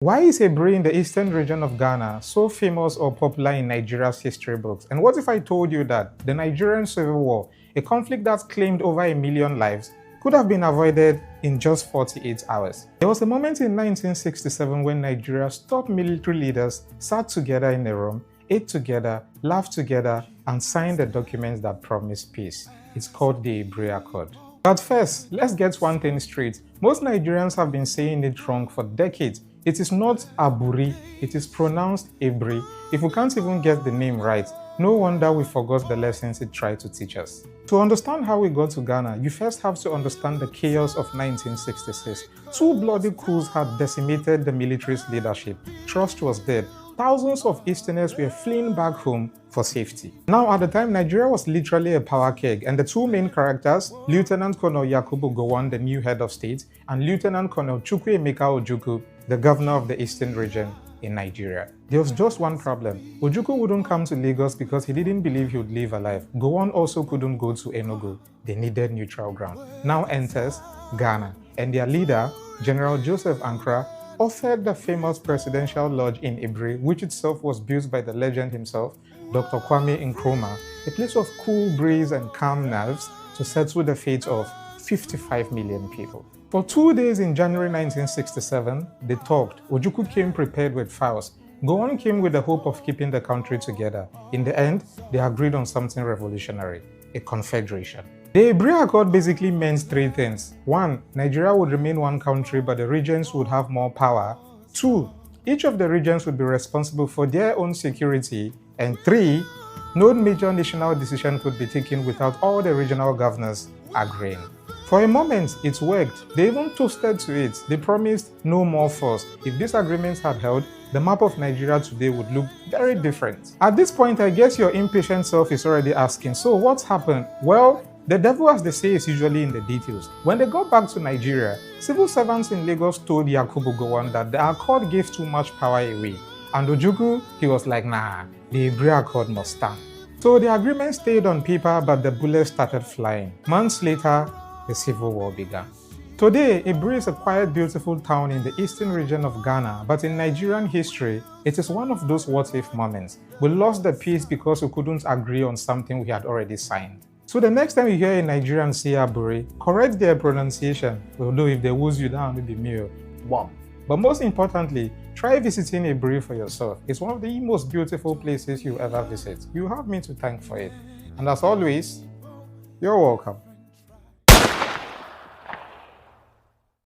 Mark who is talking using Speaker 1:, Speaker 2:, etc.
Speaker 1: Why is Aburi in the eastern region of Ghana so famous or popular in Nigeria's history books? And what if I told you that the Nigerian Civil War, a conflict that claimed over 1 million lives, could have been avoided in just 48 hours? There was a moment in 1967 when Nigeria's top military leaders sat together in a room, ate together, laughed together, and signed the documents that promised peace. It's called the Aburi Accord. But first, let's get one thing straight. Most Nigerians have been saying it wrong for decades. It is not Aburi, it is pronounced Aburi. If we can't even get the name right, no wonder we forgot the lessons it tried to teach us. To understand how we got to Ghana, you first have to understand the chaos of 1966. Two bloody coups had decimated the military's leadership. Trust was dead. Thousands of Easterners were fleeing back home for safety. Now, at the time, Nigeria was literally a power keg, and the two main characters, Lieutenant Colonel Yakubu Gowon, the new head of state, and Lieutenant Colonel Chukwuemeka Ojukwu, the governor of the eastern region in Nigeria. There was just one problem. Ojukwu wouldn't come to Lagos because he didn't believe he would live alive. Gowon also couldn't go to Enugu. They needed neutral ground. Now enters Ghana, and their leader, General Joseph Ankara, offered the famous presidential lodge in Aburi, which itself was built by the legend himself, Dr. Kwame Nkrumah, a place of cool breeze and calm nerves to settle the fate of 55 million people. For 2 days in January 1967, they talked. Ojukwu came prepared with files. Gowon came with the hope of keeping the country together. In the end, they agreed on something revolutionary: a confederation. The Aburi Accord basically meant three things. 1. Nigeria would remain one country, but the regions would have more power. 2. Each of the regions would be responsible for their own security. And 3. No major national decision could be taken without all the regional governors agreeing. For a moment, it worked. They even toasted to it. They promised no more force. If these agreements had held, the map of Nigeria today would look very different. At this point, I guess your impatient self is already asking, so what's happened? Well, the devil, as they say, is usually in the details. When they got back to Nigeria, civil servants in Lagos told Yakubu Gowon that the accord gave too much power away. And Ojukwu, he was like, nah, the Aburi Accord must stand. So the agreement stayed on paper, but the bullets started flying. Months later, the civil war began. Today, Aburi is a quiet, beautiful town in the eastern region of Ghana, but in Nigerian history, it is one of those what-if moments. We lost the peace because we couldn't agree on something we had already signed. So the next time you hear a Nigerian say Aburi, correct their pronunciation, although if they wooz you down, it'll be me. Wow. But most importantly, try visiting Aburi for yourself. It's one of the most beautiful places you'll ever visit. You have me to thank for it. And as always, you're welcome.